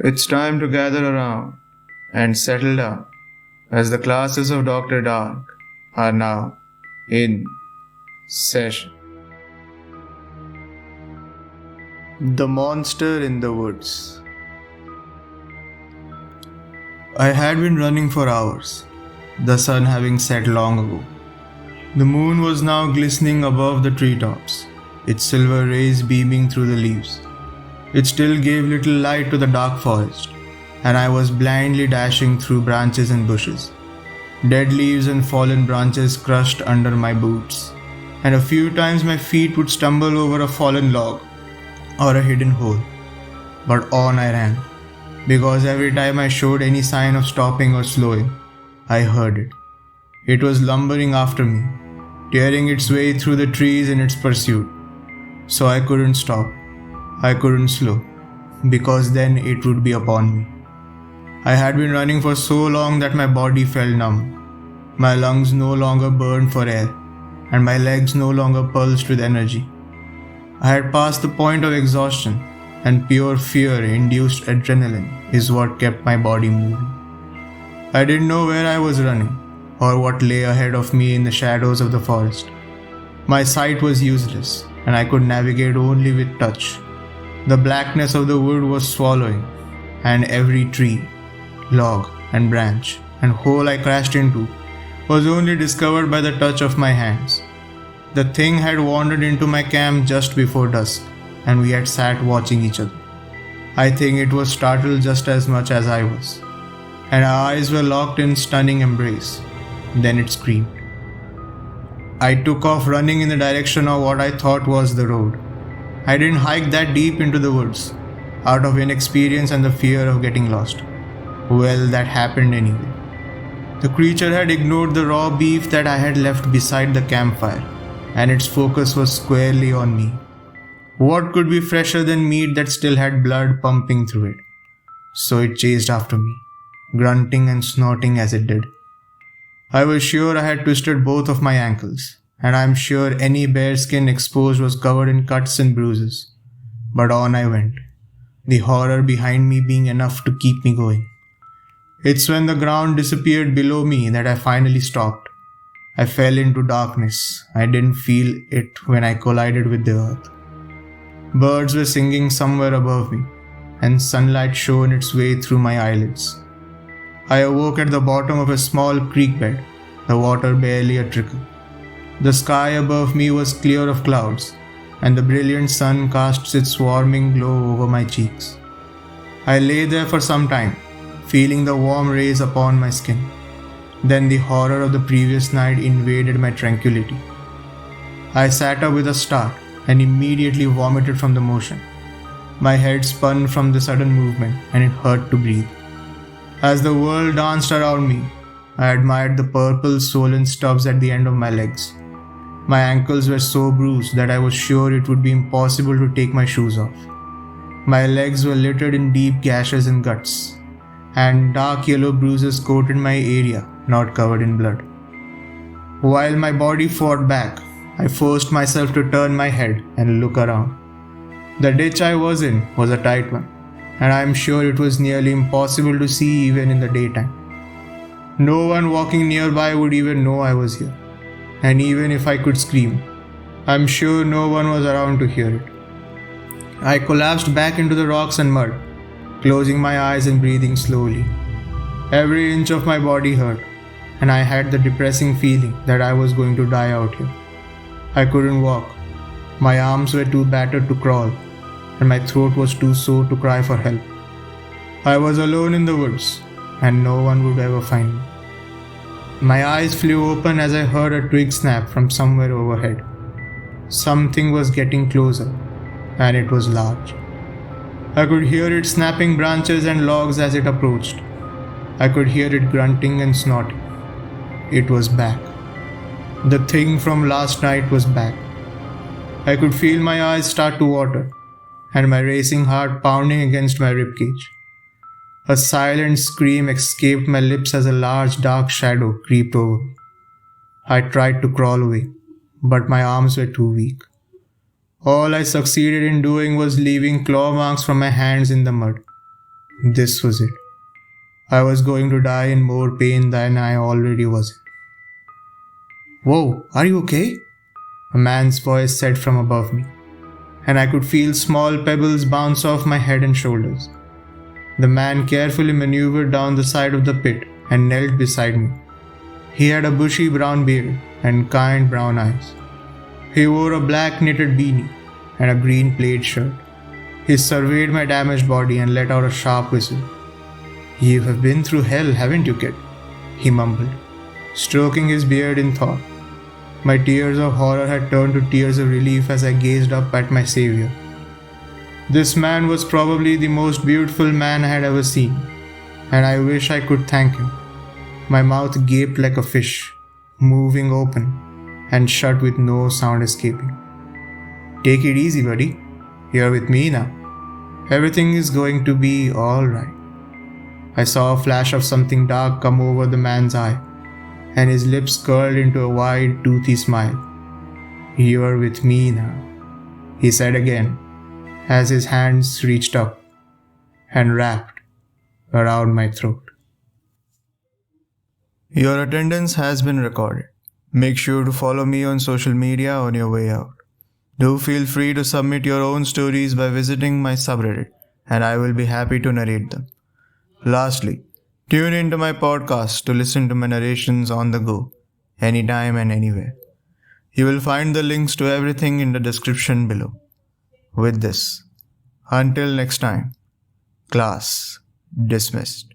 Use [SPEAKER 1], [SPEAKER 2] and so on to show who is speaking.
[SPEAKER 1] It's time to gather around and settle down as the classes of Dr. Dark are now in session. The Monster in the Woods. I had been running for hours, the sun having set long ago. The moon was now glistening above the treetops, its silver rays beaming through the leaves. It still gave little light to the dark forest, and I was blindly dashing through branches and bushes. Dead leaves and fallen branches crushed under my boots, and a few times my feet would stumble over a fallen log or a hidden hole. But on I ran, because every time I showed any sign of stopping or slowing, I heard it. It was lumbering after me, tearing its way through the trees in its pursuit. So I couldn't stop. I couldn't slow, because then it would be upon me. I had been running for so long that my body felt numb. My lungs no longer burned for air, and my legs no longer pulsed with energy. I had passed the point of exhaustion, and pure fear-induced adrenaline is what kept my body moving. I didn't know where I was running, or what lay ahead of me in the shadows of the forest. My sight was useless, and I could navigate only with touch. The blackness of the wood was swallowing, and every tree, log, and branch and hole I crashed into was only discovered by the touch of my hands. The thing had wandered into my camp just before dusk, and we had sat watching each other. I think it was startled just as much as I was, and our eyes were locked in stunning embrace. Then it screamed. I took off running in the direction of what I thought was the road. I didn't hike that deep into the woods, out of inexperience and the fear of getting lost. Well, that happened anyway. The creature had ignored the raw beef that I had left beside the campfire, and its focus was squarely on me. What could be fresher than meat that still had blood pumping through it? So it chased after me, grunting and snorting as it did. I was sure I had twisted both of my ankles, and I am sure any bare skin exposed was covered in cuts and bruises. But on I went, the horror behind me being enough to keep me going. It's when the ground disappeared below me that I finally stopped. I fell into darkness. I didn't feel it when I collided with the earth. Birds were singing somewhere above me, and sunlight shone its way through my eyelids. I awoke at the bottom of a small creek bed, the water barely a trickle. The sky above me was clear of clouds, and the brilliant sun cast its warming glow over my cheeks. I lay there for some time, feeling the warm rays upon my skin. Then the horror of the previous night invaded my tranquility. I sat up with a start and immediately vomited from the motion. My head spun from the sudden movement, and it hurt to breathe. As the world danced around me, I admired the purple swollen stubs at the end of my legs. My ankles were so bruised that I was sure it would be impossible to take my shoes off. My legs were littered in deep gashes and guts, and dark yellow bruises coated my area, not covered in blood. While my body fought back, I forced myself to turn my head and look around. The ditch I was in was a tight one, and I am sure it was nearly impossible to see even in the daytime. No one walking nearby would even know I was here. And even if I could scream, I'm sure no one was around to hear it. I collapsed back into the rocks and mud, closing my eyes and breathing slowly. Every inch of my body hurt, and I had the depressing feeling that I was going to die out here. I couldn't walk. My arms were too battered to crawl, and my throat was too sore to cry for help. I was alone in the woods, and no one would ever find me. My eyes flew open as I heard a twig snap from somewhere overhead. Something was getting closer, and it was large. I could hear it snapping branches and logs as it approached. I could hear it grunting and snorting. It was back. The thing from last night was back. I could feel my eyes start to water, and my racing heart pounding against my ribcage. A silent scream escaped my lips as a large dark shadow creeped over me. I tried to crawl away, but my arms were too weak. All I succeeded in doing was leaving claw marks from my hands in the mud. This was it. I was going to die in more pain than I already was in. Whoa, are you okay? A man's voice said from above me, and I could feel small pebbles bounce off my head and shoulders. The man carefully maneuvered down the side of the pit and knelt beside me. He had a bushy brown beard and kind brown eyes. He wore a black knitted beanie and a green plaid shirt. He surveyed my damaged body and let out a sharp whistle. You have been through hell, haven't you, kid? He mumbled, stroking his beard in thought. My tears of horror had turned to tears of relief as I gazed up at my savior. This man was probably the most beautiful man I had ever seen, and I wish I could thank him. My mouth gaped like a fish, moving open and shut with no sound escaping. Take it easy, buddy. You're with me now. Everything is going to be alright. I saw a flash of something dark come over the man's eye, and his lips curled into a wide, toothy smile. You're with me now, he said again, as his hands reached up and wrapped around my throat. Your attendance has been recorded. Make sure to follow me on social media on your way out. Do feel free to submit your own stories by visiting my subreddit, and I will be happy to narrate them. Lastly, tune into my podcast to listen to my narrations on the go, anytime and anywhere. You will find the links to everything in the description below. With this, until next time, class dismissed.